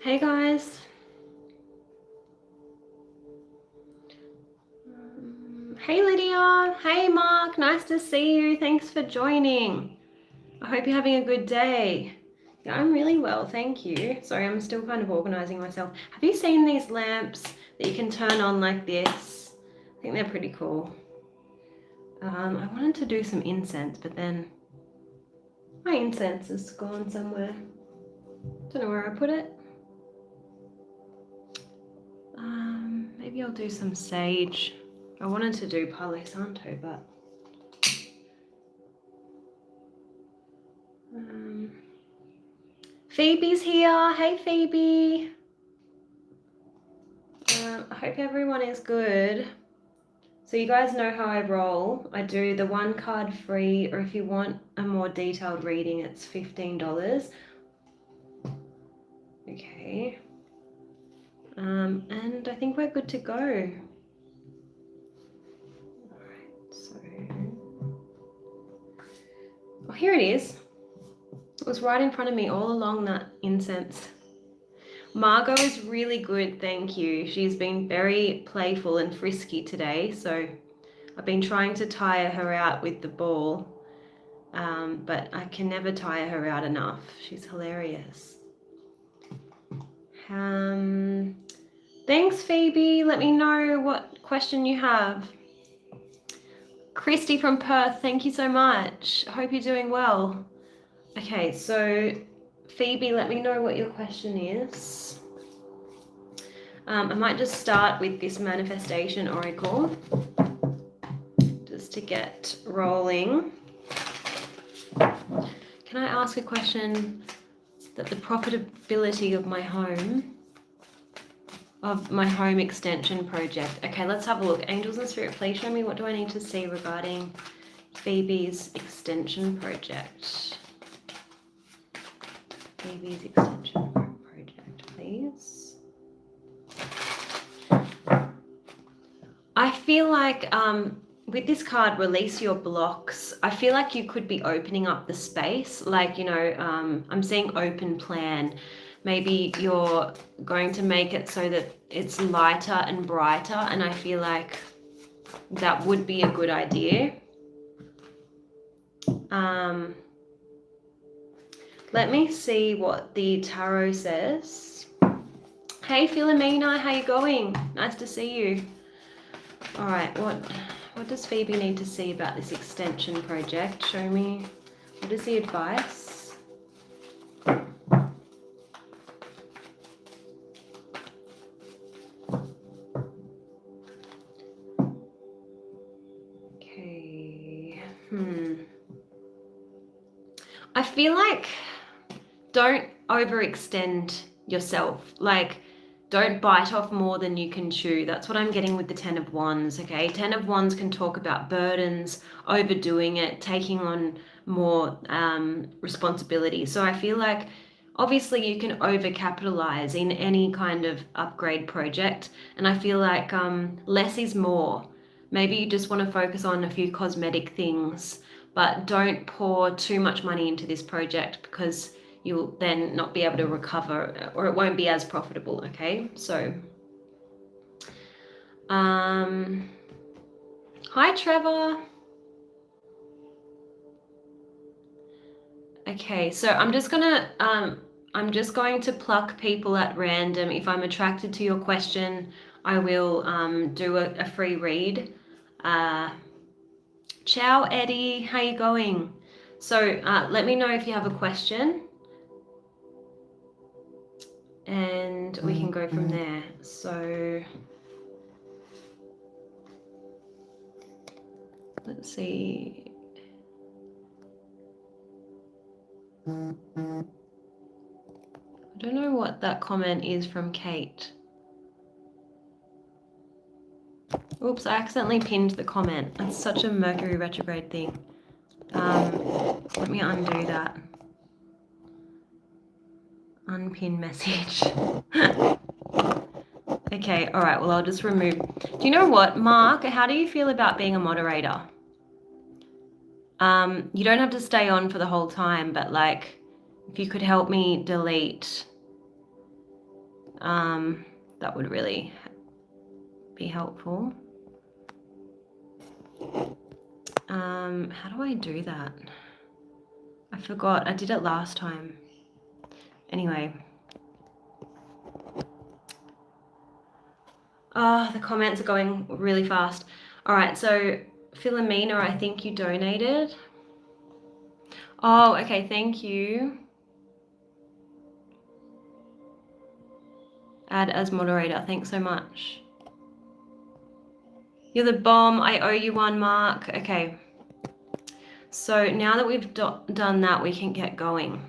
Hey guys. Hey Lydia. Hey Mark. Nice to see you. Thanks for joining. I hope you're having a good day. Yeah, I'm really well, thank you. Sorry, I'm still kind of organizing myself. Have you seen these lamps that you can turn on like this? I think they're pretty cool. I wanted to do some incense, but then my incense has gone somewhere. Don't know where I put it. Maybe I'll do some sage. I wanted to do Palo Santo, but Phoebe's here. Hey Phoebe. I hope everyone is good. So you guys know how I roll. I do the 1 card free, or if you want a more detailed reading, it's $15. Okay. And I think we're good to go. All right, so... Oh, here it is. It was right in front of me all along that incense. Margot is really good, thank you. She's been very playful and frisky today, so I've been trying to tire her out with the ball, but I can never tire her out enough. She's hilarious. Thanks, Phoebe. Let me know what question you have. Christy from Perth, thank you so much. I hope you're doing well. Okay, so Phoebe, let me know what your question is. I might just start with this manifestation oracle just to get rolling. Can I ask a question that the profitability of my home extension project? Okay, let's have a look. Angels and Spirit, please show me what do I need to see regarding Phoebe's extension project. Phoebe's extension project, please. I feel like with this card, release your blocks, I feel like you could be opening up the space. Like, you know, I'm seeing open plan. Maybe you're going to make it so that it's lighter and brighter, and I feel like that would be a good idea. Let me see what the tarot says. Hey Philomena, how you going? Nice to see you. All right, what does Phoebe need to see about this extension project? Show me, what is the advice? Okay, I feel like don't overextend yourself. Like, don't bite off more than you can chew. That's what I'm getting with the 10 of Wands, okay? 10 of Wands can talk about burdens, overdoing it, taking on more responsibility. So I feel like obviously you can overcapitalize in any kind of upgrade project. And I feel like less is more. Maybe you just want to focus on a few cosmetic things, but don't pour too much money into this project because you'll then not be able to recover, or it won't be as profitable, okay? So, hi Trevor. Okay, so I'm just going to pluck people at random. If I'm attracted to your question, I will do a free read. Ciao Eddie, how you going? So let me know if you have a question, and we can go from there. So let's see. I don't know what that comment is from Kate. Oops, I accidentally pinned the comment. That's such a Mercury retrograde thing. Let me undo that. Unpin message. Okay, all right, well, I'll just remove. Do you know what, Mark, how do you feel about being a moderator? You don't have to stay on for the whole time, but like, if you could help me delete That would really be helpful. How do I do that? I forgot. I did it last time. Anyway. The comments are going really fast. All right, so Philomena, I think you donated. Oh, okay, thank you. Add as moderator, thanks so much. You're the bomb, I owe you one, Mark. Okay, so now that we've done that, we can get going.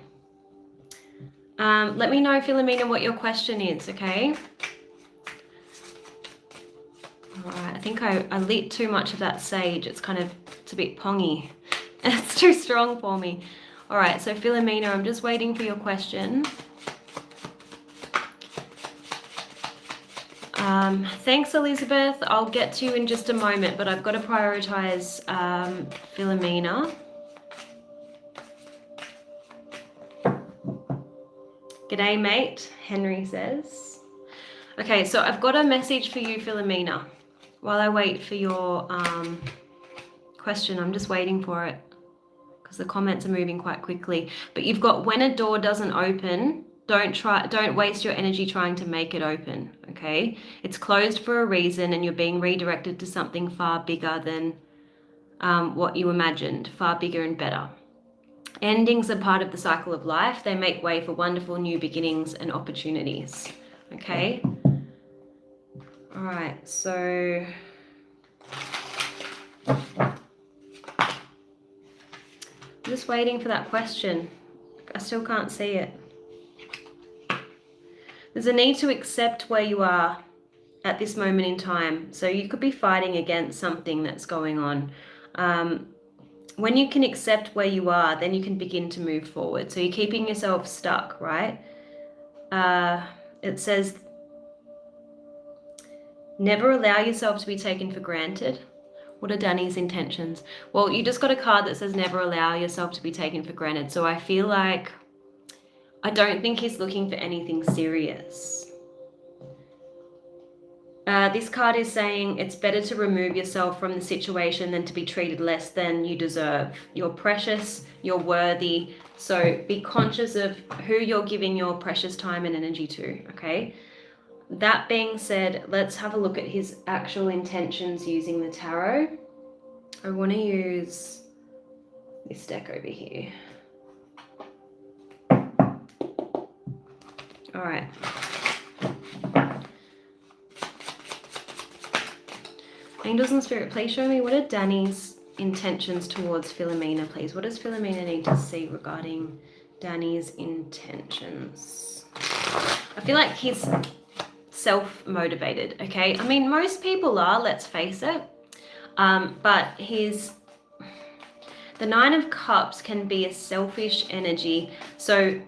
Let me know, Philomena, what your question is, okay? All right, I think I lit too much of that sage. It's a bit pongy. It's too strong for me. All right, so Philomena, I'm just waiting for your question. Thanks, Elizabeth. I'll get to you in just a moment, but I've got to prioritize Philomena. G'day, mate, Henry says. Okay, so I've got a message for you, Philomena. While I wait for your question, I'm just waiting for it because the comments are moving quite quickly. But you've got, when a door doesn't open, don't waste your energy trying to make it open, okay? It's closed for a reason and you're being redirected to something far bigger than what you imagined, far bigger and better. Endings are part of the cycle of life. They make way for wonderful new beginnings and opportunities, okay? All right, so I'm just waiting for that question. I still can't see it. There's a need to accept where you are at this moment in time. So you could be fighting against something that's going on. When you can accept where you are, then you can begin to move forward. So you're keeping yourself stuck, right? It says, never allow yourself to be taken for granted. What are Danny's intentions? Well, you just got a card that says never allow yourself to be taken for granted. So I feel like, I don't think he's looking for anything serious. This card is saying it's better to remove yourself from the situation than to be treated less than you deserve. You're precious, you're worthy. So be conscious of who you're giving your precious time and energy to, okay? That being said, let's have a look at his actual intentions using the tarot. I want to use this deck over here. All right. Angels and Spirit, please show me what are Danny's intentions towards Philomena, please. What does Philomena need to see regarding Danny's intentions? I feel like he's self-motivated, okay? I mean, most people are, let's face it. But the Nine of Cups can be a selfish energy. So,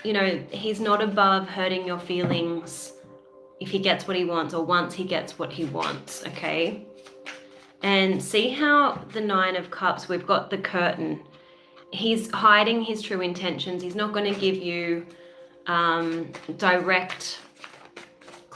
you know, he's not above hurting your feelings if he gets what he wants or once he gets what he wants, okay? And see how the Nine of Cups, we've got the curtain. He's hiding his true intentions. He's not going to give you direct,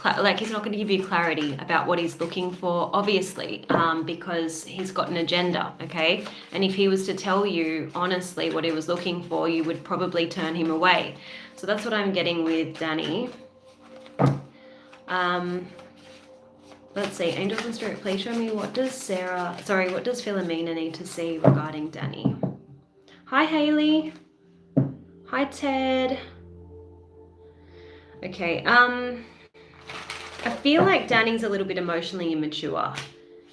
like he's not going to give you clarity about what he's looking for, obviously, because he's got an agenda, okay? And if he was to tell you honestly what he was looking for, you would probably turn him away. So that's what I'm getting with Danny. Let's see, Angels and Spirit, please show me what does Philomena need to see regarding Danny? Hi, Haley. Hi, Ted. Okay, I feel like Danny's a little bit emotionally immature.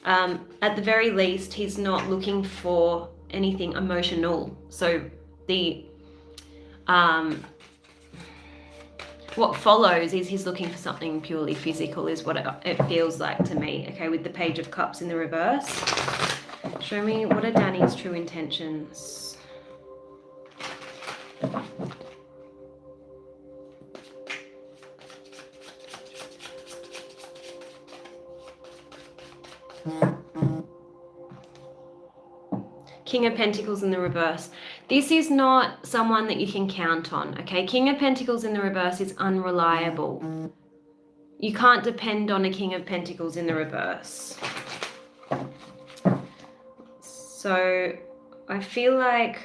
At the very least, he's not looking for anything emotional. So the what follows is he's looking for something purely physical is what it feels like to me, okay, with the Page of Cups in the reverse. Show me what are Danny's true intentions. King of Pentacles in the reverse. This is not someone that you can count on, okay? King of Pentacles in the reverse is unreliable, You can't depend on a King of Pentacles in the reverse. So I feel like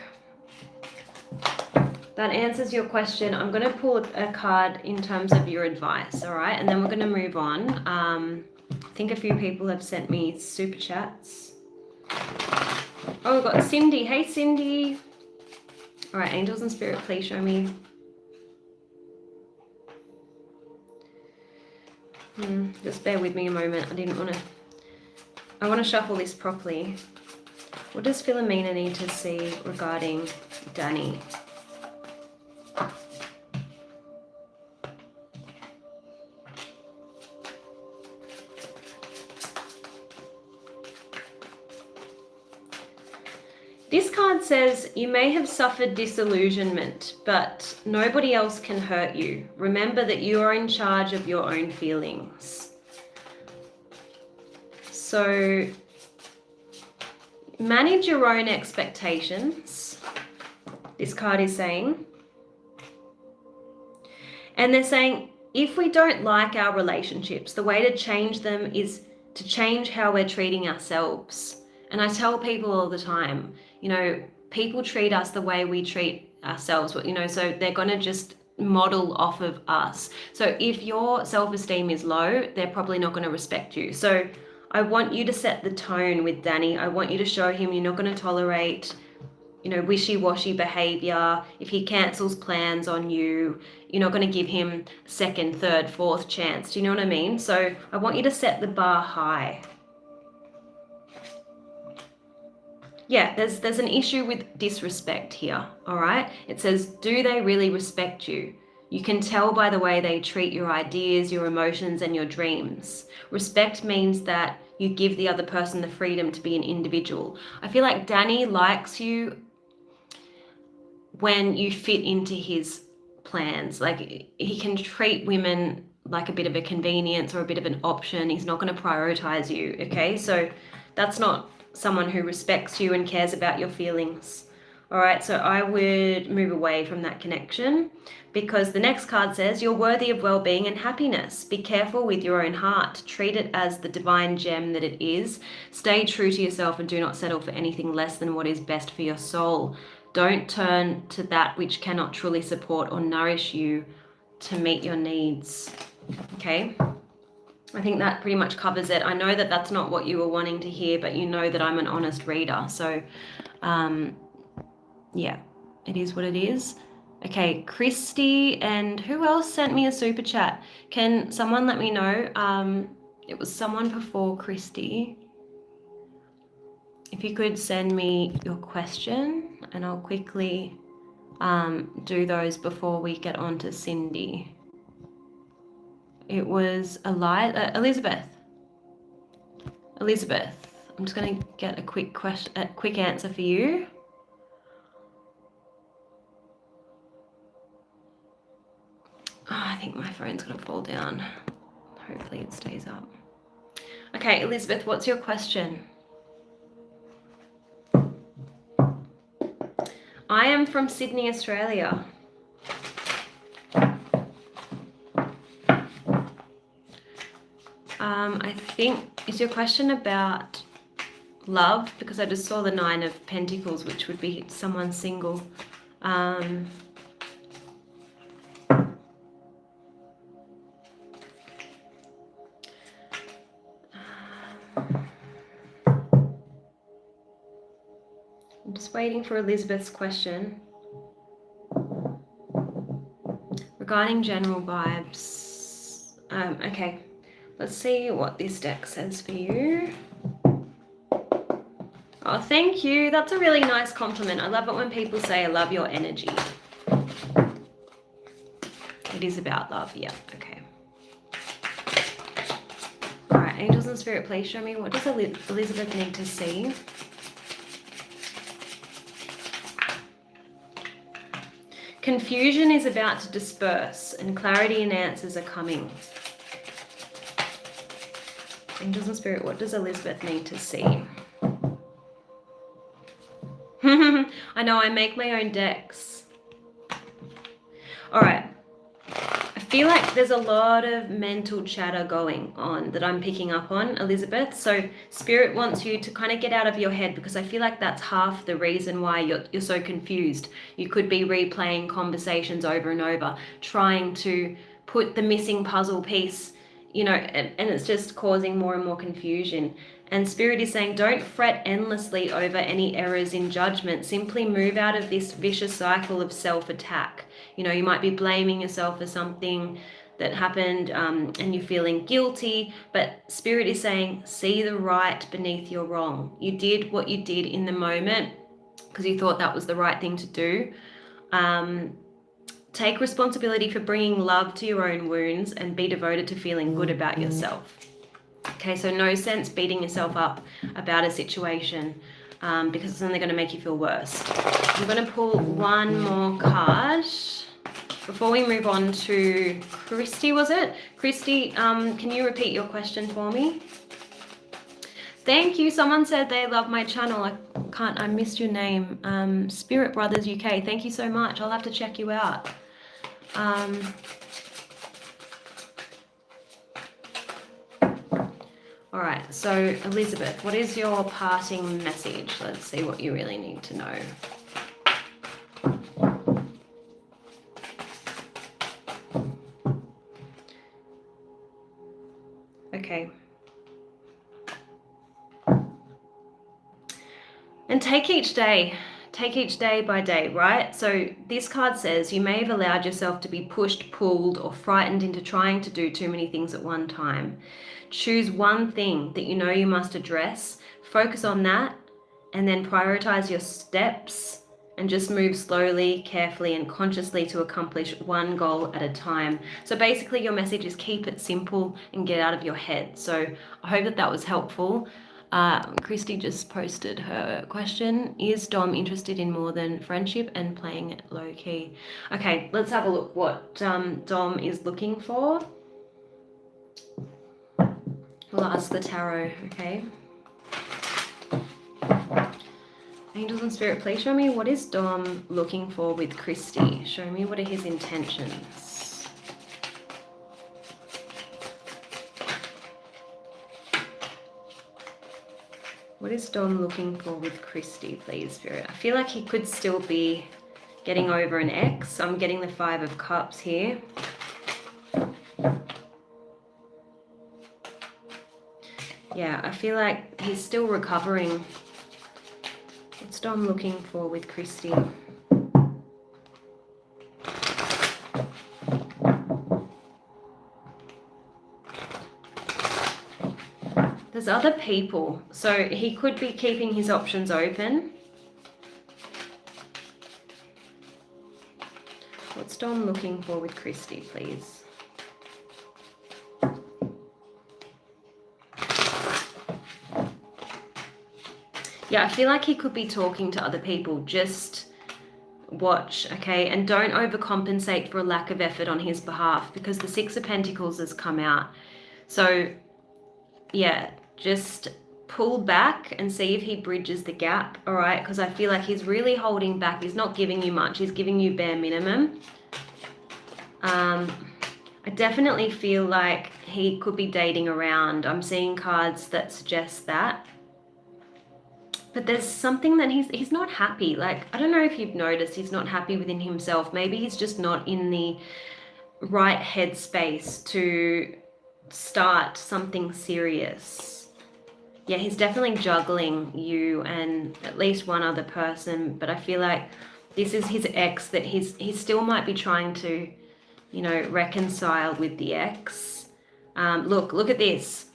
that answers your question. I'm going to pull a card in terms of your advice, all right? And then we're going to move on. I think a few people have sent me super chats. Oh, we've got Cindy. Hey, Cindy. All right, angels and spirit, please show me. Just bear with me a moment. I want to shuffle this properly. What does Philomena need to see regarding Danny? This card says, you may have suffered disillusionment, but nobody else can hurt you. Remember that you are in charge of your own feelings. So manage your own expectations, this card is saying. And they're saying, if we don't like our relationships, the way to change them is to change how we're treating ourselves. And I tell people all the time, you know, people treat us the way we treat ourselves, you know, so they're going to just model off of us. So if your self-esteem is low, they're probably not going to respect you. So I want you to set the tone with Danny. I want you to show him you're not going to tolerate, you know, wishy-washy behavior. If he cancels plans on you, you're not going to give him second, third, fourth chance. Do you know what I mean? So I want you to set the bar high. Yeah, there's an issue with disrespect here, all right? It says, do they really respect you? You can tell by the way they treat your ideas, your emotions, and your dreams. Respect means that you give the other person the freedom to be an individual. I feel like Danny likes you when you fit into his plans. Like, he can treat women like a bit of a convenience or a bit of an option. He's not going to prioritize you, okay? So that's not someone who respects you and cares about your feelings. All right, so I would move away from that connection, because the next card says, you're worthy of well-being and happiness. Be careful with your own heart. Treat it as the divine gem that it is. Stay true to yourself and do not settle for anything less than what is best for your soul. Don't turn to that which cannot truly support or nourish you to meet your needs. Okay? I think that pretty much covers it. I know that that's not what you were wanting to hear, but you know that I'm an honest reader. So, yeah, it is what it is. Okay, Christy, and who else sent me a super chat? Can someone let me know? It was someone before Christy. If you could send me your question, and I'll quickly do those before we get on to Cindy. It was Elizabeth. Elizabeth, I'm just going to get a quick answer for you. Oh, I think my phone's going to fall down. Hopefully it stays up. Okay, Elizabeth, what's your question? I am from Sydney, Australia. I think, is your question about love? Because I just saw the 9 of Pentacles, which would be someone single. I'm just waiting for Elizabeth's question. Regarding general vibes. Okay. Let's see what this deck says for you. Oh, thank you. That's a really nice compliment. I love it when people say, I love your energy. It is about love. Yeah, okay. All right, angels and spirit, please show me, what does Elizabeth need to see? Confusion is about to disperse and clarity and answers are coming. Angels and spirit, what does Elizabeth need to see? I know, I make my own decks. All right. I feel like there's a lot of mental chatter going on that I'm picking up on, Elizabeth. So Spirit wants you to kind of get out of your head, because I feel like that's half the reason why you're so confused. You could be replaying conversations over and over, trying to put the missing puzzle piece, you know, and it's just causing more and more confusion. And Spirit is saying, don't fret endlessly over any errors in judgment. Simply move out of this vicious cycle of self-attack. You know, you might be blaming yourself for something that happened, and you're feeling guilty, but Spirit is saying, see the right beneath your wrong. You did what you did in the moment because you thought that was the right thing to do. Take responsibility for bringing love to your own wounds and be devoted to feeling good about yourself. Okay, so no sense beating yourself up about a situation, because it's only going to make you feel worse. I'm going to pull one more card before we move on to Christy, was it? Christy, can you repeat your question for me? Thank you. Someone said they love my channel. I missed your name. Spirit Brothers UK. Thank you so much. I'll have to check you out. All right, so Elizabeth, what is your parting message? Let's see what you really need to know. Okay. And take each day by day, right? So this card says you may have allowed yourself to be pushed, pulled, or frightened into trying to do too many things at one time. Choose one thing that you know you must address, focus on that, and then prioritize your steps and just move slowly, carefully, and consciously to accomplish one goal at a time. So basically your message is keep it simple and get out of your head. So I hope that that was helpful. Christy just posted her question. Is Dom interested in more than friendship and playing it low key? Okay, let's have a look what Dom is looking for. We'll ask the tarot, okay? Angels and Spirit, please show me what is Dom looking for with Christy. Show me what are his intentions. What is Dom looking for with Christy, please, Spirit? I feel like he could still be getting over an ex. I'm getting the 5 of Cups here. Yeah, I feel like he's still recovering. What's Dom looking for with Christy? There's other people, so he could be keeping his options open. What's Dom looking for with Christy, please? Yeah, I feel like he could be talking to other people. Just watch, okay? And don't overcompensate for a lack of effort on his behalf, because the 6 of Pentacles has come out. So, yeah, just pull back and see if he bridges the gap, all right? Because I feel like he's really holding back. He's not giving you much. He's giving you bare minimum. I definitely feel like he could be dating around. I'm seeing cards that suggest that. But there's something that he's not happy. Like, I don't know if you've noticed, he's not happy within himself. Maybe he's just not in the right headspace to start something serious. Yeah, he's definitely juggling you and at least one other person. But I feel like this is his ex that he still might be trying to, you know, reconcile with the ex. Look at this.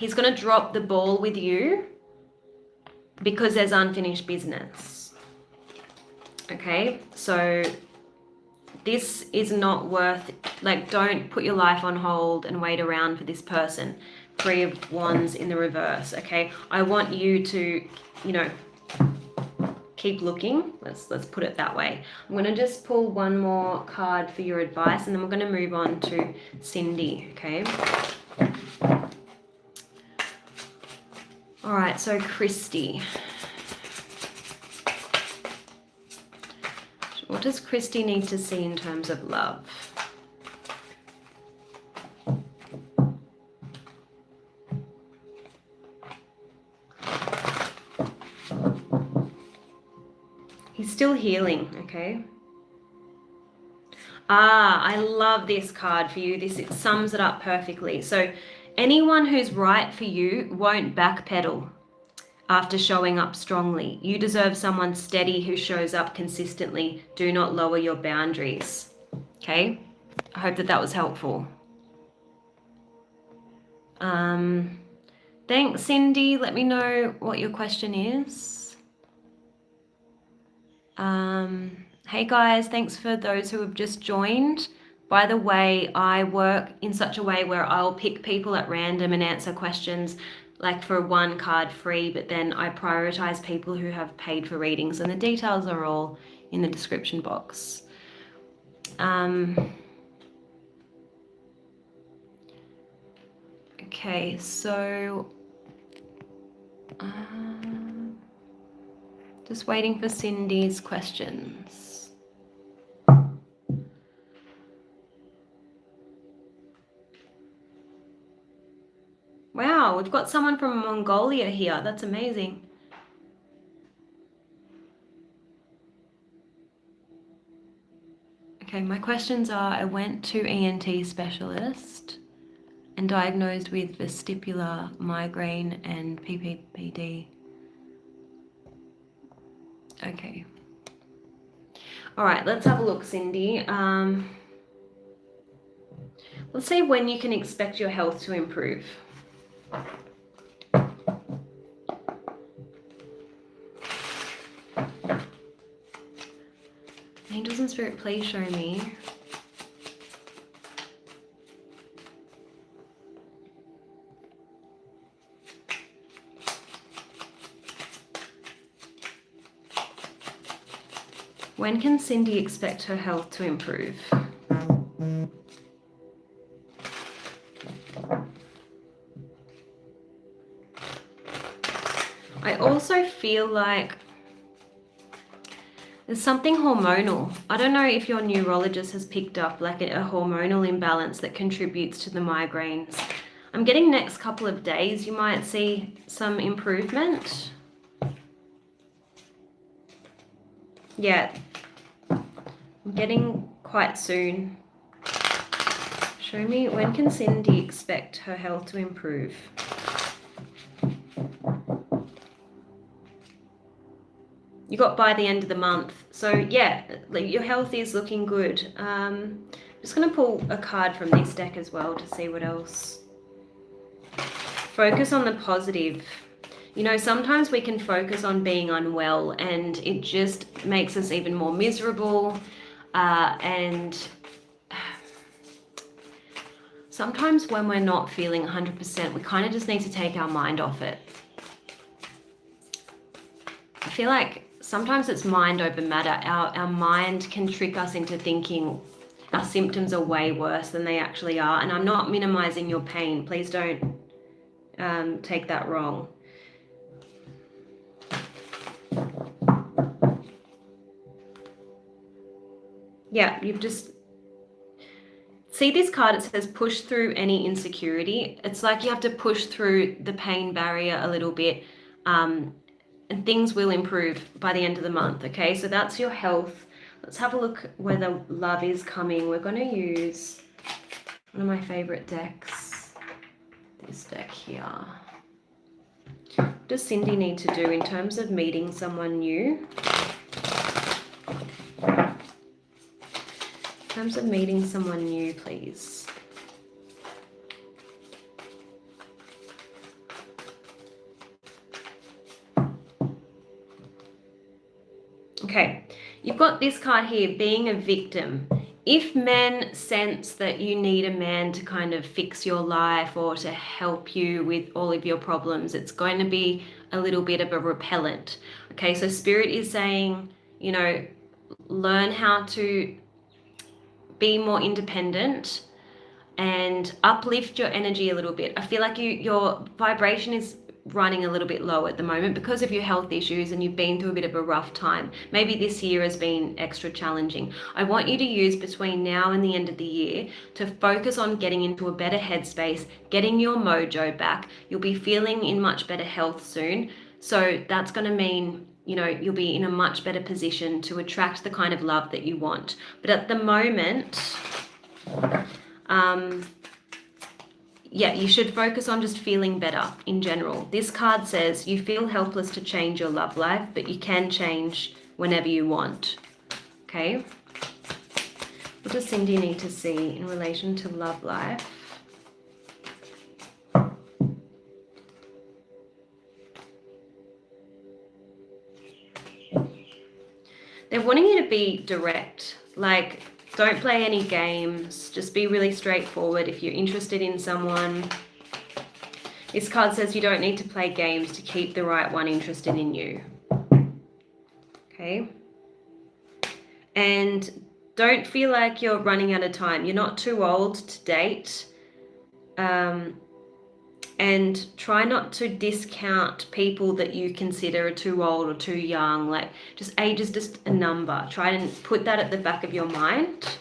He's going to drop the ball with you because there's unfinished business. Okay, so this is not worth, like, don't put your life on hold and wait around for this person. 3 of Wands in the reverse, okay? I want you to, you know, keep looking. Let's put it that way. I'm going to just pull one more card for your advice, and then we're going to move on to Cindy, okay? All right, so Christy. What does Christy need to see in terms of love? still healing, okay? I love this card for you. It sums it up perfectly. So anyone who's right for you won't backpedal after showing up strongly. You deserve someone steady who shows up consistently. Do not lower your boundaries. Okay? I hope that was helpful. Thanks, Cindy. Let me know what your question is. Hey guys, thanks for those who have just joined. By the way, I work in such a way where I'll pick people at random and answer questions like for one card free, but then I prioritize people who have paid for readings, and the details are all in the description box. Okay, so just waiting for Cindy's questions. Wow, we've got someone from Mongolia here. That's amazing. Okay, my questions are, I went to ENT specialist and diagnosed with vestibular migraine and PPPD. Okay. All right, let's have a look, Cindy. Let's see when you can expect your health to improve. Angels and Spirit, please show me. When can Cindy expect her health to improve? I also feel like there's something hormonal. I don't know if your neurologist has picked up like a hormonal imbalance that contributes to the migraines. I'm getting next couple of days you might see some improvement. Yeah, I'm getting quite soon. Show me, when can Cindy expect her health to improve? You got by the end of the month. So yeah, your health is looking good. I'm just going to pull a card from this deck as well to see what else. Focus on the positive. You know, sometimes we can focus on being unwell and it just makes us even more miserable. And sometimes when we're not feeling 100%, we kind of just need to take our mind off it. I feel like sometimes it's mind over matter. Our mind can trick us into thinking our symptoms are way worse than they actually are. And I'm not minimizing your pain. Please don't take that wrong. Yeah, you've just... See this card, it says push through any insecurity. It's like you have to push through the pain barrier a little bit. And things will improve by the end of the month, okay? So that's your health. Let's have a look where the love is coming. We're going to use one of my favorite decks, this deck here. What does Cindy need to do in terms of meeting someone new? In terms of meeting someone new, please. Okay, you've got this card here, being a victim. If men sense that you need a man to kind of fix your life or to help you with all of your problems, it's going to be a little bit of a repellent. Okay, so Spirit is saying, you know, learn how to be more independent and uplift your energy a little bit. I feel like your vibration is running a little bit low at the moment because of your health issues and you've been through a bit of a rough time. Maybe this year has been extra challenging. I want you to use between now and the end of the year to focus on getting into a better headspace, getting your mojo back. You'll be feeling in much better health soon. So that's going to mean you'll be in a much better position to attract the kind of love that you want. But at the moment, yeah, you should focus on just feeling better in general. This card says you feel helpless to change your love life, but you can change whenever you want. Okay? What does Cindy need to see in relation to love life? They're wanting you to be direct. Like, don't play any games. Just be really straightforward if you're interested in someone. This card says you don't need to play games to keep the right one interested in you. Okay? And don't feel like you're running out of time. You're not too old to date. And try not to discount people that you consider are too old or too young. Like, just age is just a number. Try and put that at the back of your mind.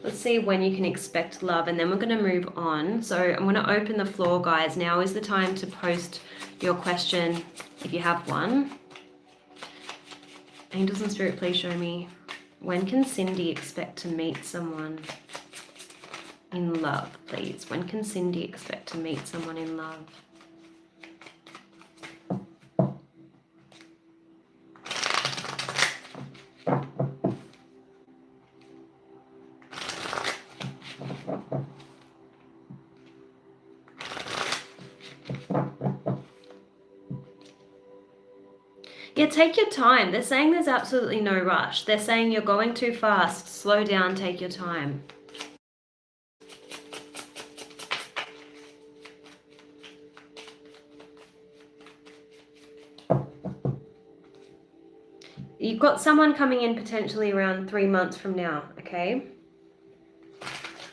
Let's see when you can expect love, and then we're going to move on. So I'm going to open the floor, guys. Now is the time to post your question if you have one. Angels and Spirit, please show me, when can Cindy expect to meet someone in love, please? When can Cindy expect to meet someone in love? Yeah, take your time. They're saying there's absolutely no rush. They're saying you're going too fast. Slow down, take your time. You've got someone coming in potentially around 3 months from now, okay?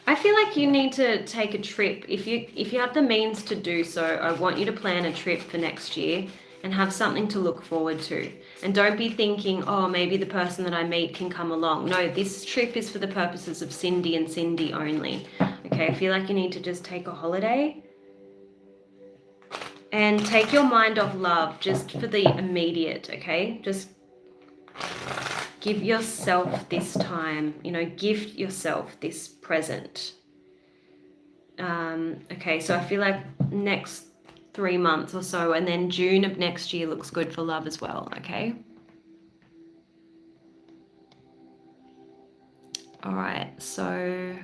I feel like you need to take a trip. If you have the means to do so, I want you to plan a trip for next year and have something to look forward to. And don't be thinking, oh, maybe the person that I meet can come along. No, this trip is for the purposes of Cindy and Cindy only. Okay, I feel like you need to just take a holiday and take your mind off love just for the immediate, okay? Just give yourself this time, gift yourself this present. Okay, so I feel like next 3 months or so, and then June of next year looks good for love as well, okay? All right, so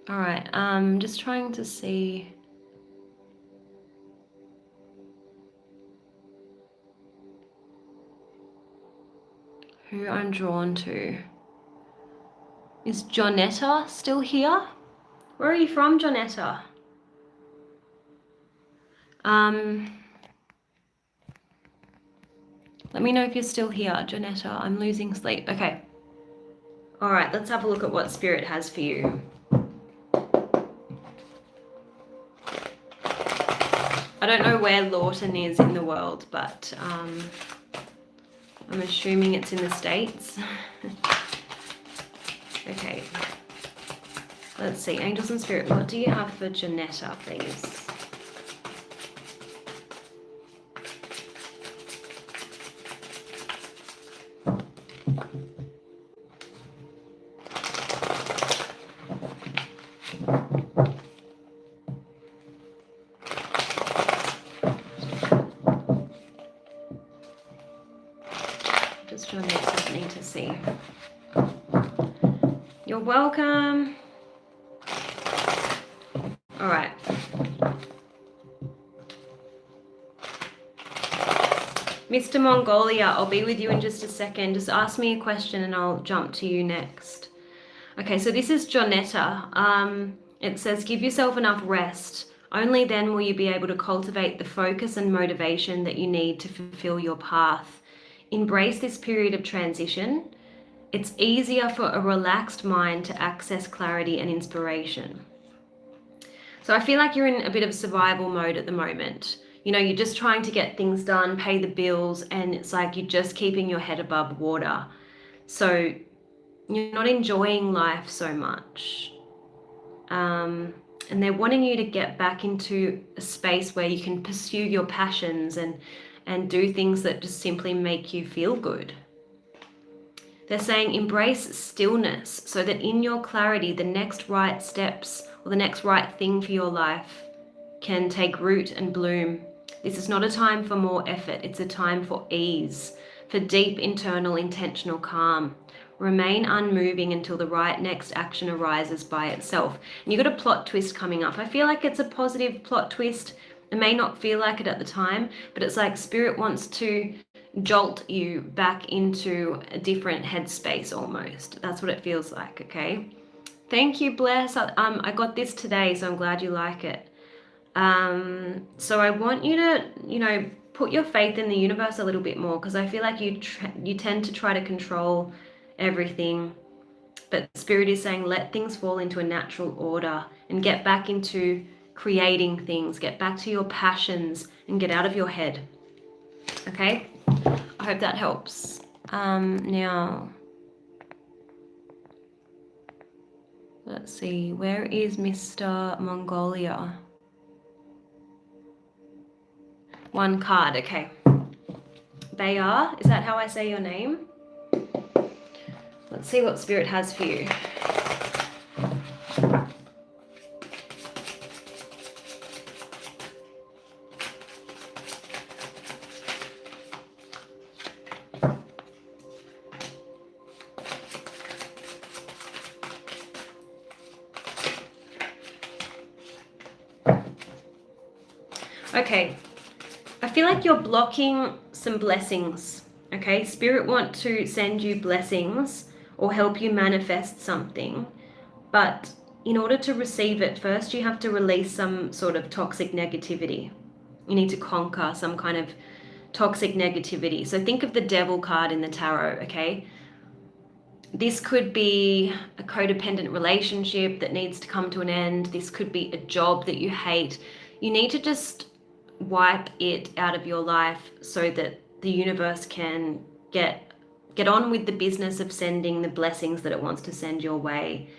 all right, just trying to see who I'm drawn to. Is Jonetta still here? Where are you from, Jonetta? Let me know if you're still here, Jonetta. I'm losing sleep. Okay. All right, let's have a look at what Spirit has for you. I don't know where Lawton is in the world, but I'm assuming it's in the States. Okay. Let's see. Angels and Spirit, what do you have for Jonetta, please? Just Jonetta need to see. You're welcome. All right. Mr. Mongolia, I'll be with you in just a second. Just ask me a question and I'll jump to you next. Okay, so this is Jonetta. It says, give yourself enough rest. Only then will you be able to cultivate the focus and motivation that you need to fulfill your path. Embrace this period of transition. It's easier for a relaxed mind to access clarity and inspiration. So I feel like you're in a bit of survival mode at the moment. You're just trying to get things done, pay the bills, and it's like you're just keeping your head above water. So you're not enjoying life so much. And they're wanting you to get back into a space where you can pursue your passions and do things that just simply make you feel good. They're saying embrace stillness so that in your clarity, the next right steps or the next right thing for your life can take root and bloom. This is not a time for more effort. It's a time for ease, for deep internal intentional calm. Remain unmoving until the right next action arises by itself. And you've got a plot twist coming up. I feel like it's a positive plot twist. It may not feel like it at the time, but it's like Spirit wants to jolt you back into a different headspace almost. That's what it feels like, okay? Thank you, Bless. I got this today, so I'm glad you like it. So I want you to, put your faith in the universe a little bit more, because I feel like you tend to try to control everything, but Spirit is saying let things fall into a natural order and get back into creating things, get back to your passions and get out of your head. Okay, I hope that helps. Now let's see, where is Mr. Mongolia? One card, okay. Bayar, is that how I say your name? Let's see what Spirit has for you. Okay, I feel like you're blocking some blessings, okay? Spirit want to send you blessings or help you manifest something, but in order to receive it, first you have to release some sort of toxic negativity. You need to conquer some kind of toxic negativity. So think of the Devil card in the tarot, okay? This could be a codependent relationship that needs to come to an end. This could be a job that you hate. You need to just wipe it out of your life so that the universe can get on with the business of sending the blessings that it wants to send your way.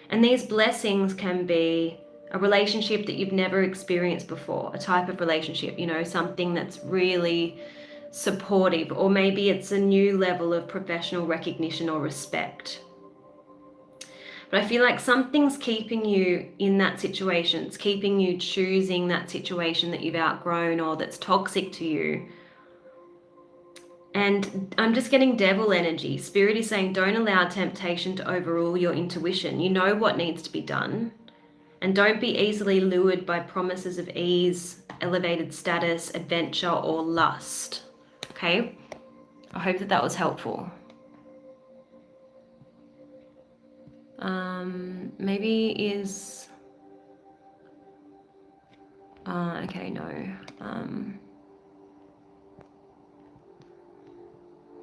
And these blessings can be a relationship that you've never experienced before, a type of relationship, something that's really supportive, or maybe it's a new level of professional recognition or respect. But I feel like something's keeping you in that situation. It's keeping you choosing that situation that you've outgrown or that's toxic to you. And I'm just getting Devil energy. Spirit is saying don't allow temptation to overrule your intuition. You know what needs to be done. And don't be easily lured by promises of ease, elevated status, adventure, or lust. Okay? I hope that was helpful. Maybe is... okay, no.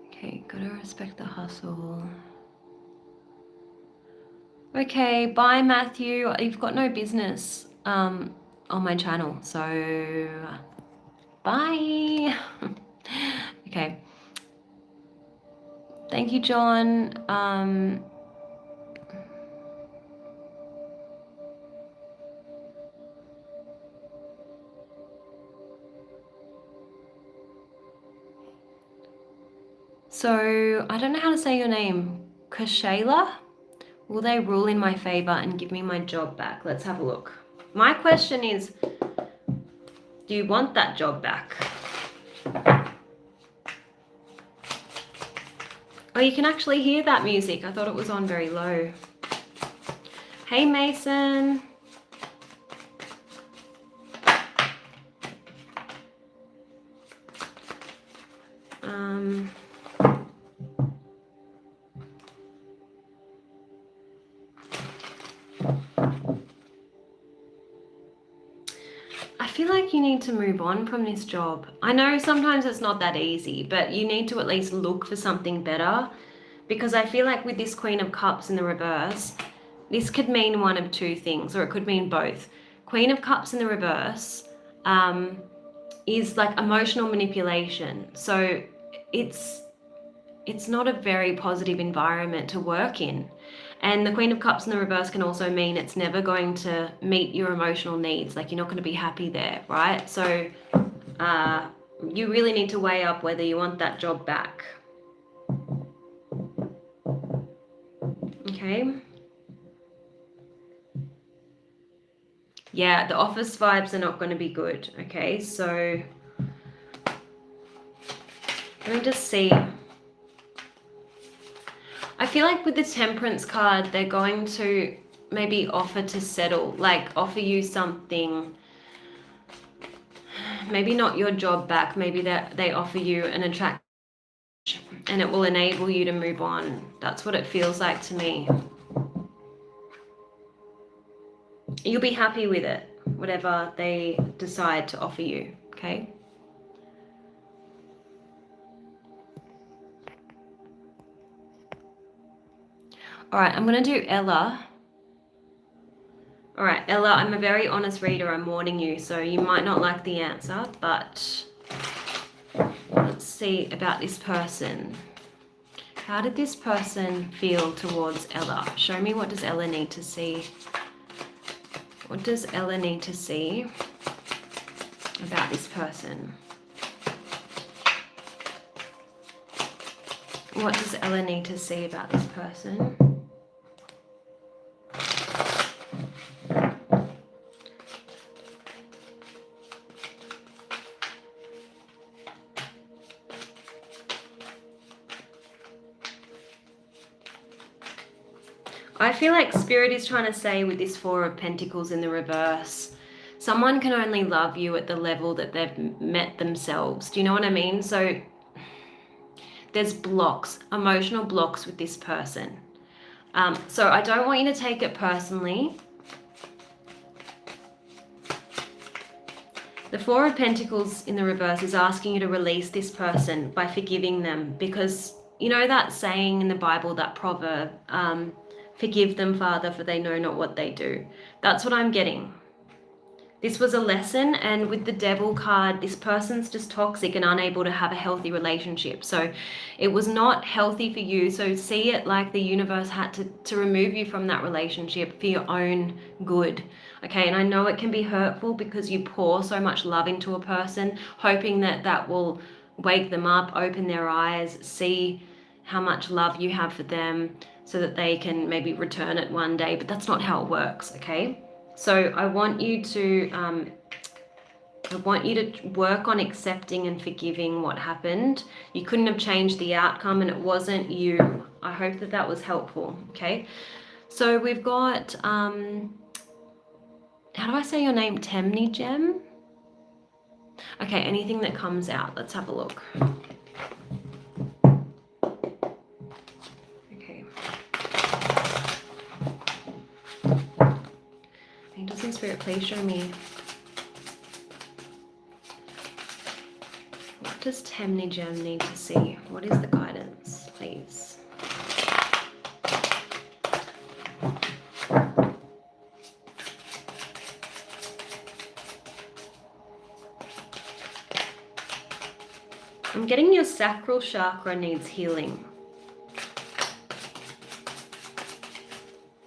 Okay, gotta respect the hustle. Okay, bye Matthew. You've got no business on my channel, so bye. Okay. Thank you, John. So, I don't know how to say your name. Kashayla? Will they rule in my favor and give me my job back? Let's have a look. My question is, do you want that job back? Oh, you can actually hear that music. I thought it was on very low. Hey, Mason. I feel like you need to move on from this job. I know sometimes it's not that easy, but you need to at least look for something better, because I feel like with this Queen of Cups in the reverse, this could mean one of two things, or it could mean both. Queen of Cups in the reverse is like emotional manipulation. So it's not a very positive environment to work in. And the Queen of Cups in the reverse can also mean it's never going to meet your emotional needs. Like, you're not going to be happy there, right? So you really need to weigh up whether you want that job back. Okay. Yeah, the office vibes are not going to be good. Okay, so let me just see. I feel like with the Temperance card, they're going to maybe offer to settle, like offer you something. Maybe not your job back, maybe that they offer you an attraction and it will enable you to move on. That's what it feels like to me. You'll be happy with it, whatever they decide to offer you, okay? All right, I'm going to do Ella. All right, Ella, I'm a very honest reader. I'm warning you, so you might not like the answer, but let's see about this person. How did this person feel towards Ella? Show me, what does Ella need to see? What does Ella need to see about this person? What does Ella need to see about this person? I feel like Spirit is trying to say with this Four of Pentacles in the reverse, someone can only love you at the level that they've met themselves. Do you know what I mean? So there's blocks, emotional blocks with this person. So I don't want you to take it personally. The Four of Pentacles in the reverse is asking you to release this person by forgiving them, because you know that saying in the Bible, that proverb, forgive them, Father, for they know not what they do. That's what I'm getting. This was a lesson, and with the Devil card, this person's just toxic and unable to have a healthy relationship. So it was not healthy for you. So see it like the universe had to remove you from that relationship for your own good. Okay, and I know it can be hurtful because you pour so much love into a person, hoping that that will wake them up, open their eyes, see how much love you have for them, so that they can maybe return it one day, but that's not how it works, okay? So I want you to work on accepting and forgiving what happened. You couldn't have changed the outcome, and it wasn't you. I hope that that was helpful, okay? So we've got, how do I say your name? Temny Gem? Okay, anything that comes out, let's have a look. Spirit, please show me, what does Temny Gem need to see? What is the guidance, please? I'm getting your sacral chakra needs healing.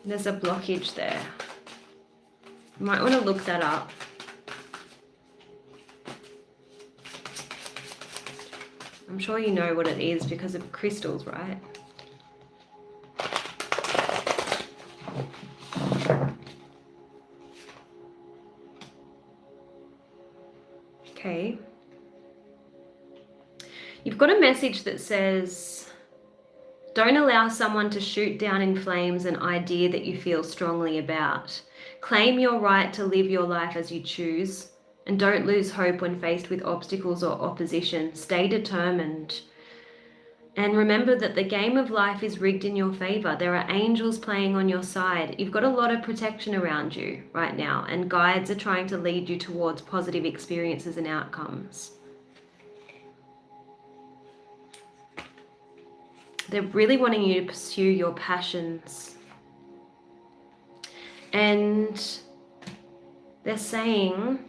There's a blockage there. You might want to look that up. I'm sure you know what it is because of crystals, right? Okay. You've got a message that says, don't allow someone to shoot down in flames an idea that you feel strongly about. Claim your right to live your life as you choose, and don't lose hope when faced with obstacles or opposition. Stay determined. And remember that the game of life is rigged in your favor. There are angels playing on your side. You've got a lot of protection around you right now, and guides are trying to lead you towards positive experiences and outcomes. They're really wanting you to pursue your passions. And they're saying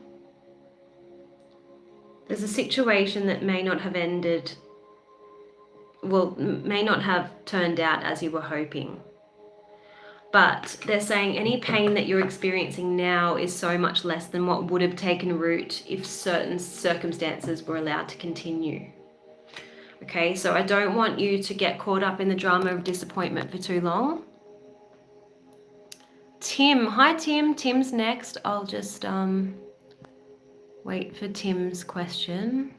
there's a situation that may not have ended, well, may not have turned out as you were hoping. But they're saying any pain that you're experiencing now is so much less than what would have taken root if certain circumstances were allowed to continue. Okay, so I don't want you to get caught up in the drama of disappointment for too long. Tim, hi Tim. Tim's next. I'll just wait for Tim's question.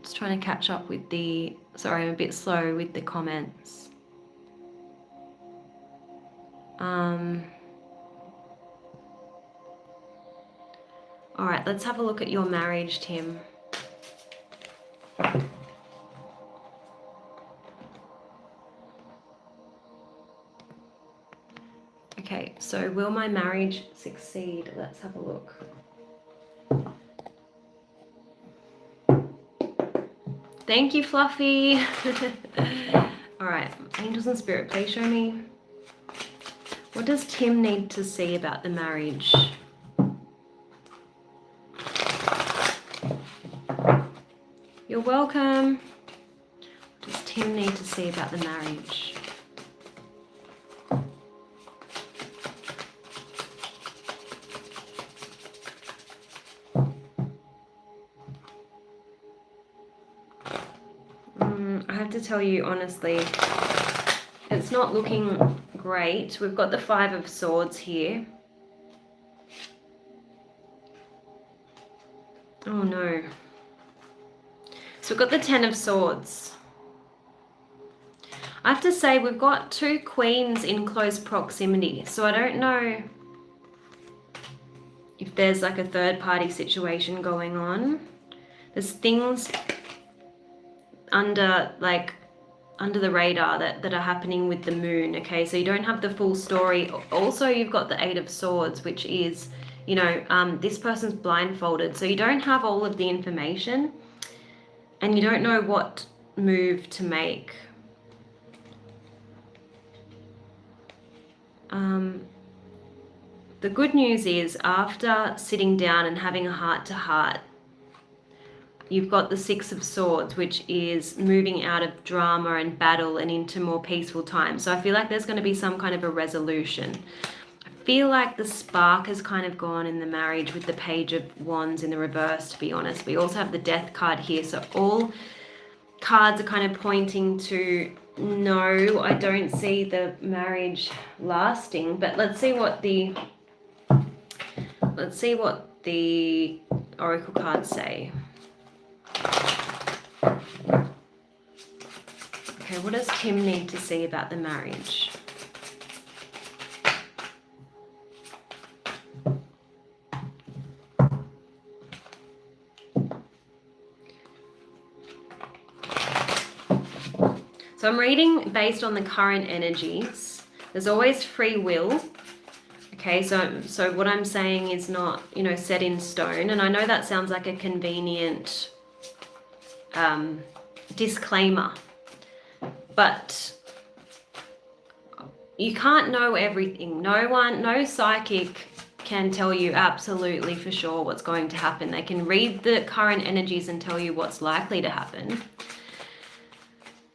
Just trying to catch up with the, sorry, I'm a bit slow with the comments. All right, let's have a look at your marriage, Tim. Okay, so will my marriage succeed? Let's have a look. Thank you, Fluffy. All right, angels and spirit, please show me. What does Tim need to see about the marriage? You're welcome. What does Tim need to see about the marriage? I have to tell you honestly, it's not looking great. We've got the 5 of Swords here. Oh no. So we've got the 10 of Swords. I have to say we've got 2 queens in close proximity. So I don't know if there's like a third party situation going on. There's things under the radar that are happening with the moon. Okay, so you don't have the full story. Also, you've got the 8 of Swords, which is, you know, this person's blindfolded. So you don't have all of the information and you don't know what move to make. The good news is after sitting down and having a heart-to-heart, you've got the 6 of Swords, which is moving out of drama and battle and into more peaceful times. So I feel like there's going to be some kind of a resolution. I feel like the spark has kind of gone in the marriage with the Page of Wands in the reverse, to be honest. We also have the Death card here. So all cards are kind of pointing to no, I don't see the marriage lasting. But let's see what the Oracle cards say. Okay, what does Tim need to see about the marriage? So I'm reading based on the current energies. There's always free will. Okay, so what I'm saying is not, you know, set in stone. And I know that sounds like a convenient disclaimer, but you can't know everything. No psychic can tell you absolutely for sure what's going to happen. They can read the current energies and tell you what's likely to happen.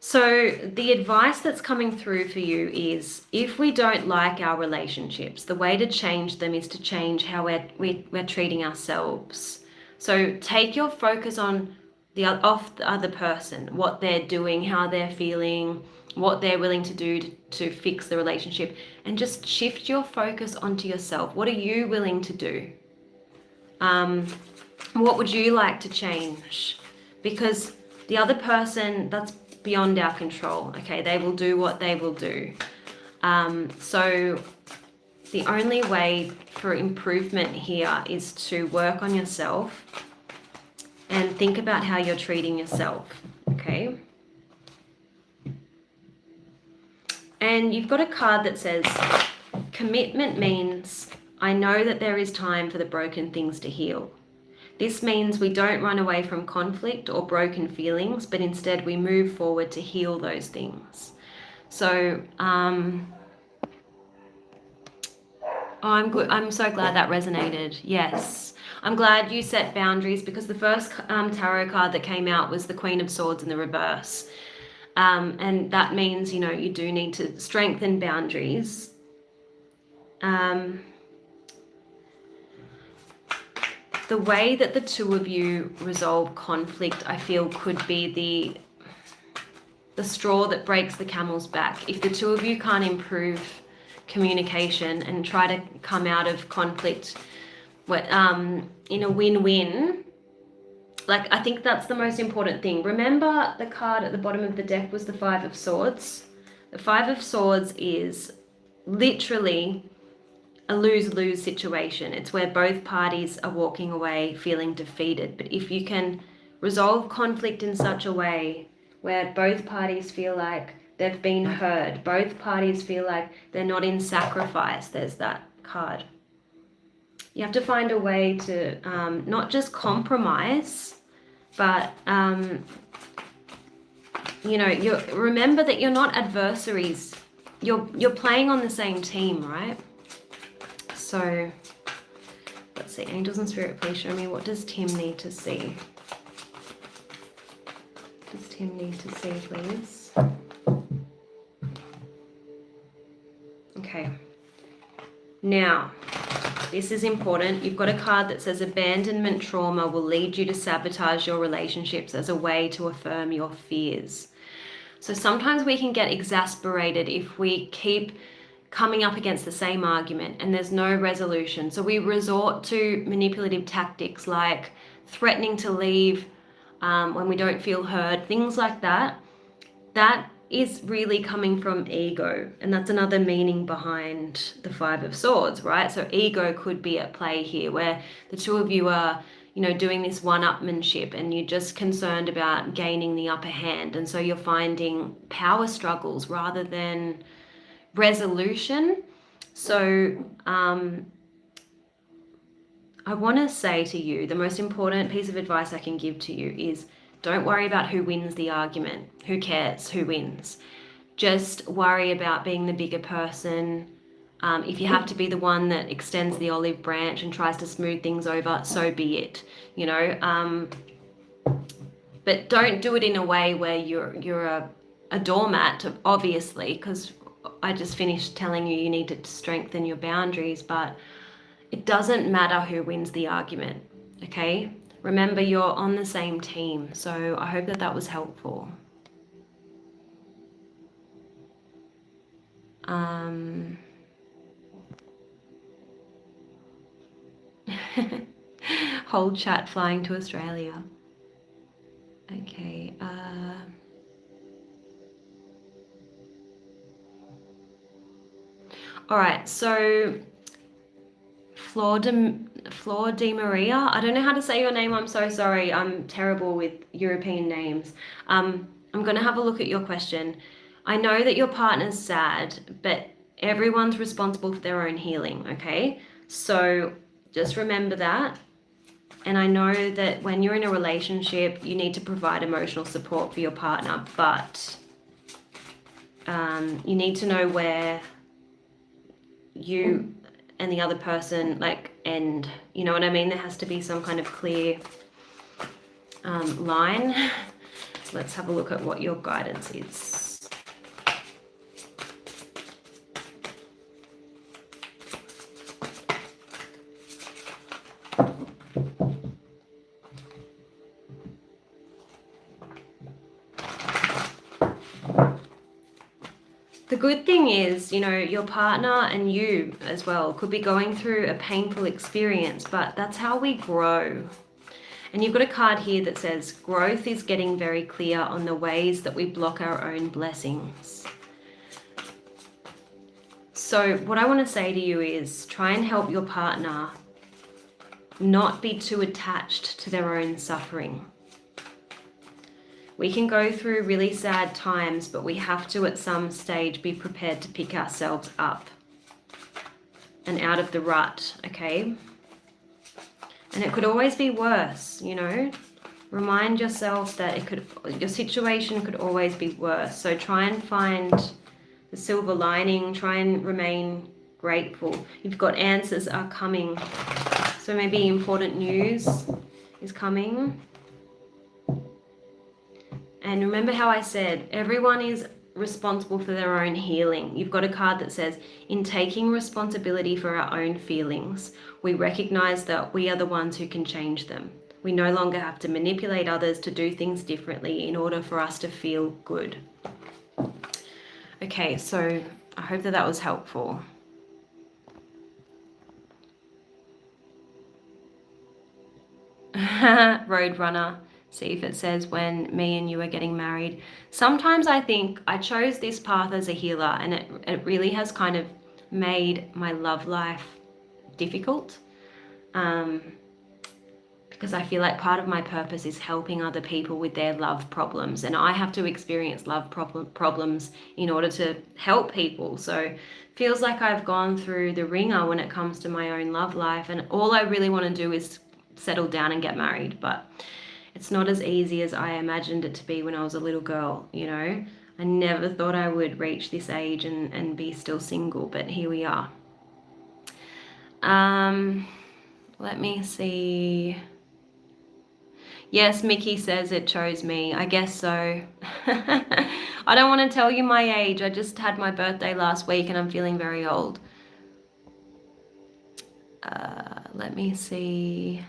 So the advice that's coming through for you is, if we don't like our relationships, the way to change them is to change how we're treating ourselves. So take your focus on off the other person, what they're doing, how they're feeling, what they're willing to do to fix the relationship, and just shift your focus onto yourself. What are you willing to do? What would you like to change? Because the other person, that's beyond our control. Okay, they will do what they will do. So the only way for improvement here is to work on yourself and think about how you're treating yourself. Okay, and you've got a card that says commitment means I know that there is time for the broken things to heal. This means we don't run away from conflict or broken feelings, but instead we move forward to heal those things. So, I'm good. I'm so glad that resonated. Yes. I'm glad you set boundaries, because the first tarot card that came out was the Queen of Swords in the reverse. And that means, you know, you do need to strengthen boundaries. The way that the two of you resolve conflict, I feel, could be the straw that breaks the camel's back. If the two of you can't improve communication and try to come out of conflict in a win-win, like, I think that's the most important thing. Remember, the card at the bottom of the deck was the Five of Swords. The Five of Swords is literally a lose-lose situation. It's where both parties are walking away feeling defeated. But if you can resolve conflict in such a way where both parties feel like they've been heard, both parties feel like they're not in sacrifice, there's that card. You have to find a way to not just compromise, but you know, remember that you're not adversaries. You're playing on the same team, right? So let's see, angels and spirit, please show me, what does Tim need to see? What does Tim need to see, please? Okay. Now, this is important. You've got a card that says abandonment trauma will lead you to sabotage your relationships as a way to affirm your fears. So sometimes we can get exasperated if we keep coming up against the same argument and there's no resolution. So we resort to manipulative tactics like threatening to leave when we don't feel heard, things like that. That is really coming from ego, and that's another meaning behind the Five of Swords, right? So ego could be at play here, where the two of you are, you know, doing this one-upmanship and you're just concerned about gaining the upper hand, and so you're finding power struggles rather than resolution. So I want to say to you, the most important piece of advice I can give to you is don't worry about who wins the argument. Who cares who wins? Just worry about being the bigger person. If you have to be the one that extends the olive branch and tries to smooth things over, so be it, you know. But don't do it in a way where you're a doormat, obviously, because I just finished telling you need to strengthen your boundaries, but it doesn't matter who wins the argument, okay? Remember, you're on the same team. So I hope that that was helpful. Whole chat flying to Australia. Okay. All right, so Flor de Maria, I don't know how to say your name, I'm so sorry, I'm terrible with European names. I'm going to have a look at your question. I know that your partner's sad, but everyone's responsible for their own healing, okay? So just remember that. And I know that when you're in a relationship, you need to provide emotional support for your partner, but you need to know where you and the other person like end, you know what I mean? There has to be some kind of clear line. Let's have a look at what your guidance is. The good thing is, you know, your partner and you as well could be going through a painful experience, but that's how we grow. And you've got a card here that says growth is getting very clear on the ways that we block our own blessings. So what I want to say to you is try and help your partner not be too attached to their own suffering. We can go through really sad times, but we have to at some stage be prepared to pick ourselves up and out of the rut, okay? And it could always be worse, you know? Remind yourself that your situation could always be worse. So try and find the silver lining, try and remain grateful. You've got answers are coming. So maybe important news is coming. And remember how I said, everyone is responsible for their own healing. You've got a card that says, in taking responsibility for our own feelings, we recognize that we are the ones who can change them. We no longer have to manipulate others to do things differently in order for us to feel good. Okay, so I hope that was helpful. Roadrunner, see if it says when me and you are getting married. Sometimes I think I chose this path as a healer, and it really has kind of made my love life difficult, because I feel like part of my purpose is helping other people with their love problems, and I have to experience love problems in order to help people. So feels like I've gone through the ringer when it comes to my own love life, and all I really want to do is settle down and get married, but it's not as easy as I imagined it to be when I was a little girl, you know. I never thought I would reach this age and be still single, but here we are. Let me see. Yes, Mickey says it chose me. I guess so. I don't want to tell you my age. I just had my birthday last week and I'm feeling very old. Let me see.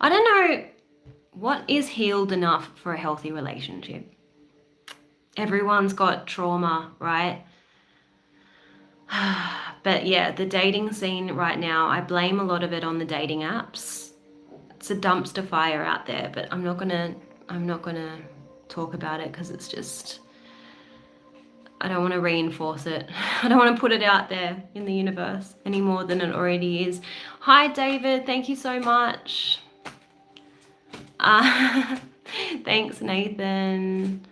I don't know what is healed enough for a healthy relationship. Everyone's got trauma, right? But yeah, the dating scene right now, I blame a lot of it on the dating apps. It's a dumpster fire out there, but I'm not gonna talk about it because it's just, I don't want to reinforce it. I don't want to put it out there in the universe any more than it already is. Hi David, thank you so much. Thanks Nathan.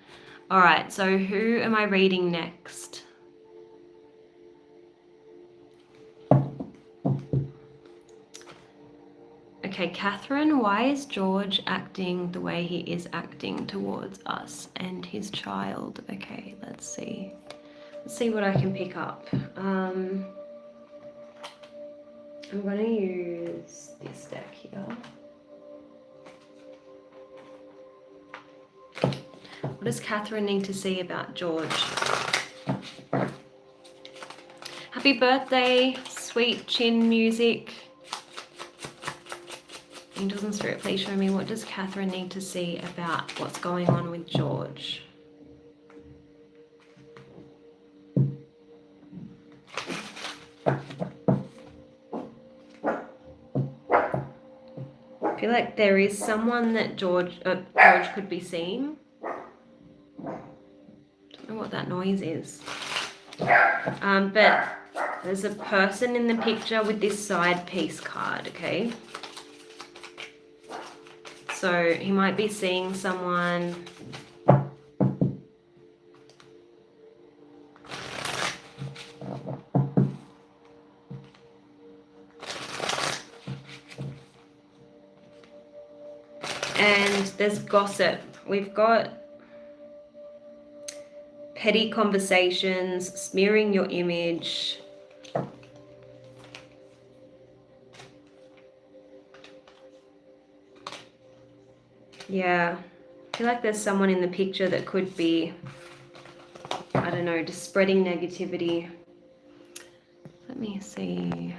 All right, so who am I reading next? Okay, Catherine, why is George acting the way he is acting towards us and his child? Okay, let's see. Let's see what I can pick up. I'm going to use this deck here. What does Catherine need to see about George? Happy birthday, sweet chin music. Angels and Spirit, please show me, what does Catherine need to see about what's going on with George? I feel like there is someone that George could be seeing. Don't know what that noise is. But there's a person in the picture with this side piece card, okay? So he might be seeing someone. And there's gossip. We've got petty conversations, smearing your image. Yeah, I feel like there's someone in the picture that could be, I don't know, just spreading negativity. Let me see.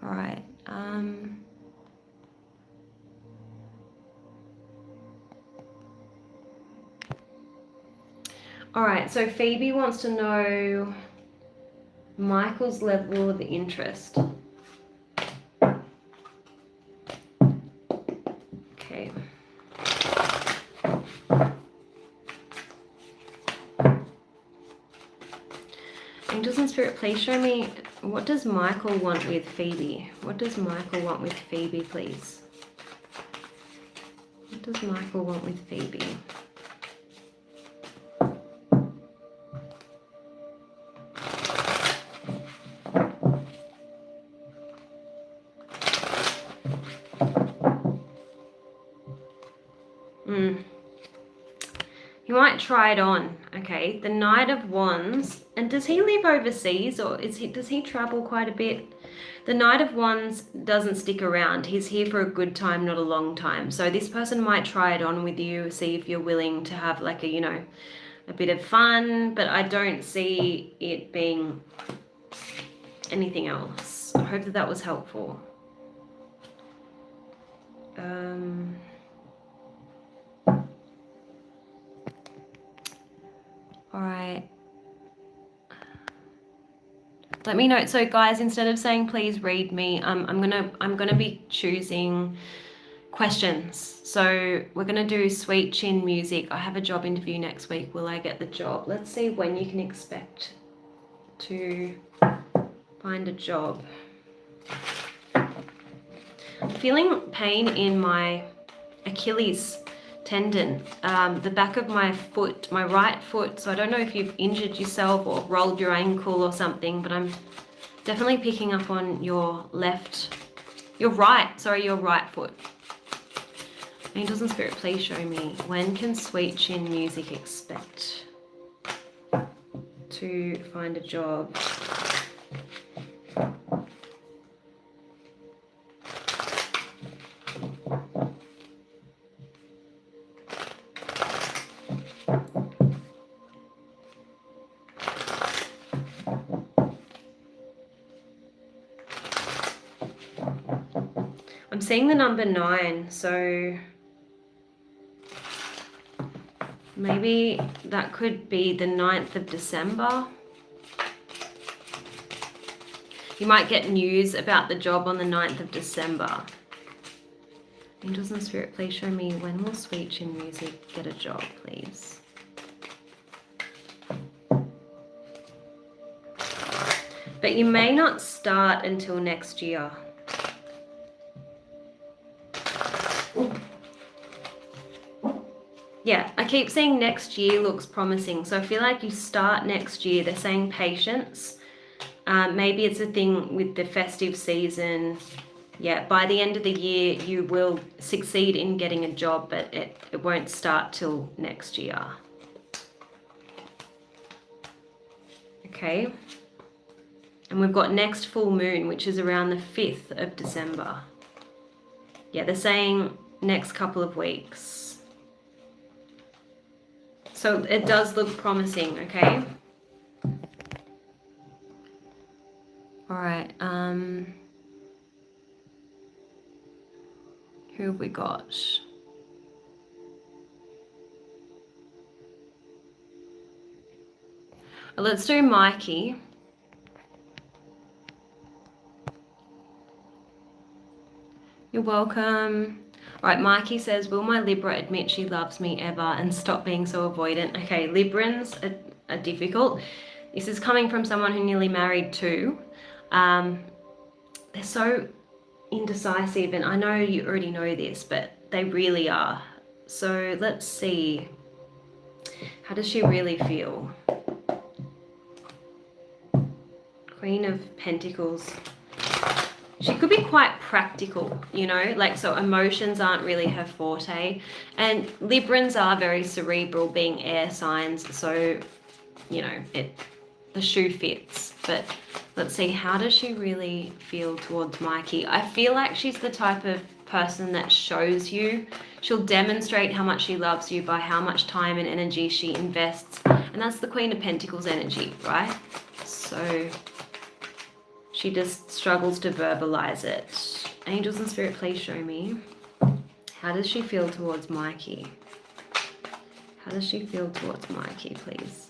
All right. All right, so Phoebe wants to know Michael's level of interest. Okay. Angels and Spirit, please show me, what does Michael want with Phoebe? What does Michael want with Phoebe, please? What does Michael want with Phoebe? You might try it on, okay? The Knight of Wands. And does he live overseas, or does he travel quite a bit? The Knight of Wands doesn't stick around. He's here for a good time, not a long time. So this person might try it on with you, see if you're willing to have like a, you know, a bit of fun, but I don't see it being anything else. I hope that that was helpful. All right. Let me know. So guys, instead of saying please read me, I'm gonna be choosing questions. So we're gonna do sweet chin music. I have a job interview next week. Will I get the job? Let's see when you can expect to find a job. I'm feeling pain in my Achilles tendon, the back of my foot, my right foot. So I don't know if you've injured yourself or rolled your ankle or something, but I'm definitely picking up on your right foot. Angels and Spirit, please show me, when can sweet chin music expect to find a job? I'm seeing the number 9, so maybe that could be the 9th of December. You might get news about the job on the 9th of December. Angels and Spirit, please show me, when will sweet chin music get a job, please? But you may not start until next year. Yeah, I keep saying next year looks promising. So I feel like you start next year. They're saying patience. Maybe it's a thing with the festive season. Yeah, by the end of the year, you will succeed in getting a job, but it won't start till next year. Okay. And we've got next full moon, which is around the 5th of December. Yeah, they're saying next couple of weeks. So it does look promising, okay? All right, who have we got? Let's do Mikey. You're welcome. All right, Mikey says, will my Libra admit she loves me ever and stop being so avoidant? Okay, Librans are difficult. This is coming from someone who nearly married too. They're so indecisive, and I know you already know this, but they really are. So let's see. How does she really feel? Queen of Pentacles. She could be quite practical, you know, like, so emotions aren't really her forte. And Librans are very cerebral, being air signs. So, you know, the shoe fits. But let's see, how does she really feel towards Mikey? I feel like she's the type of person that shows you. She'll demonstrate how much she loves you by how much time and energy she invests. And that's the Queen of Pentacles energy, right? So she just struggles to verbalize it. Angels and Spirit, please show me. How does she feel towards Mikey? How does she feel towards Mikey, please?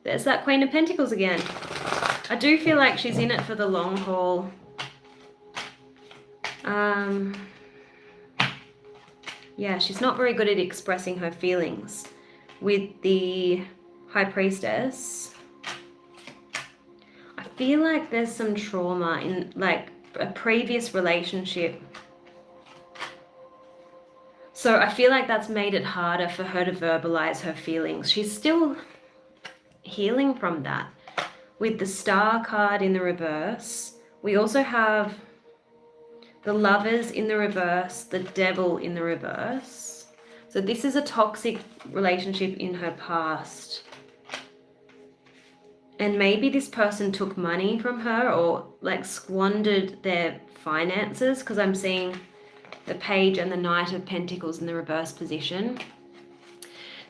There's that Queen of Pentacles again. I do feel like she's in it for the long haul. Yeah, she's not very good at expressing her feelings. With the High Priestess, I feel like there's some trauma in like a previous relationship. So I feel like that's made it harder for her to verbalize her feelings. She's still healing from that. With the Star card in the reverse, we also have the Lovers in the reverse, the Devil in the reverse. So this is a toxic relationship in her past. And maybe this person took money from her or like squandered their finances, because I'm seeing the Page and the Knight of Pentacles in the reverse position.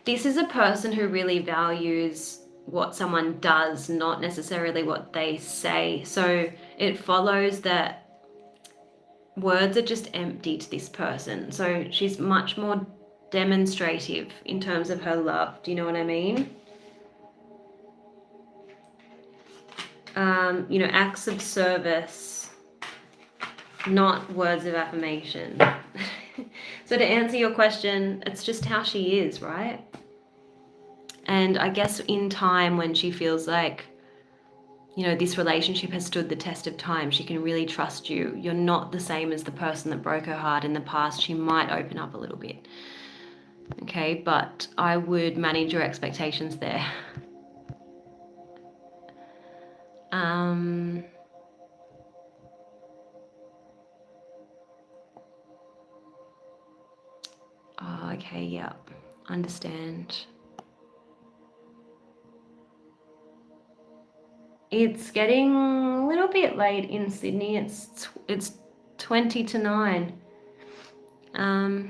This is a person who really values what someone does, not necessarily what they say. So it follows that words are just empty to this person. So she's much more demonstrative in terms of her love. Do you know what I mean? You know, acts of service, not words of affirmation. So to answer your question, it's just how she is, right? And I guess in time, when she feels like, you know, this relationship has stood the test of time, she can really trust you. You're not the same as the person that broke her heart in the past. She might open up a little bit. Okay, but I would manage your expectations there. Oh, okay, yeah, understand. It's getting a little bit late in Sydney. It's 20 to 9. I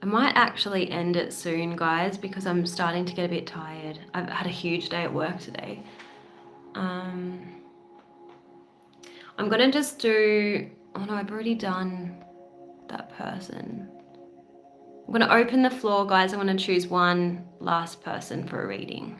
might actually end it soon, guys, because I'm starting to get a bit tired. I've had a huge day at work today. I'm gonna just do, oh no, I've already done that person. I'm gonna open the floor, guys. I'm gonna choose one last person for a reading.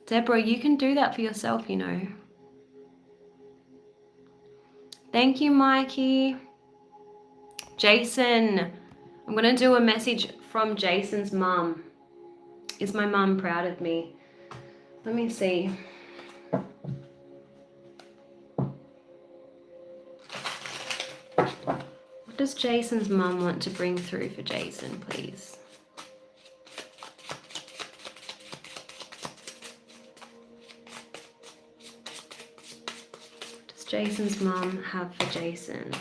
Deborah, you can do that for yourself, you know. Thank you, Mikey. Jason, I'm going to do a message from Jason's mum. Is my mum proud of me? Let me see. What does Jason's mum want to bring through for Jason, please? What does Jason's mum have for Jason?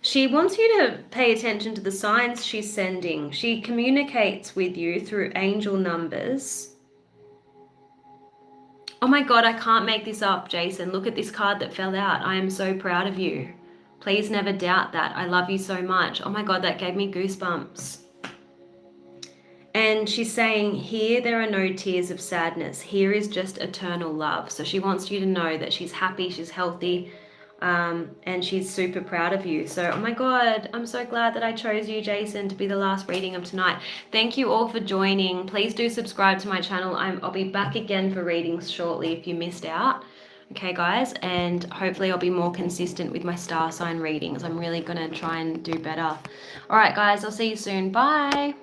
She wants you to pay attention to the signs she's sending. She communicates with you through angel numbers. Oh my God, I can't make this up, Jason. Look at this card that fell out. I am so proud of you. Please never doubt that. I love you so much. Oh my God, that gave me goosebumps. And she's saying, here there are no tears of sadness. Here is just eternal love. So she wants you to know that she's happy, she's healthy, and she's super proud of you. So, oh my God, I'm so glad that I chose you, Jason, to be the last reading of tonight. Thank you all for joining. Please do subscribe to my channel. I'll be back again for readings shortly if you missed out. Okay, guys, and hopefully I'll be more consistent with my star sign readings. I'm really going to try and do better. All right, guys, I'll see you soon. Bye.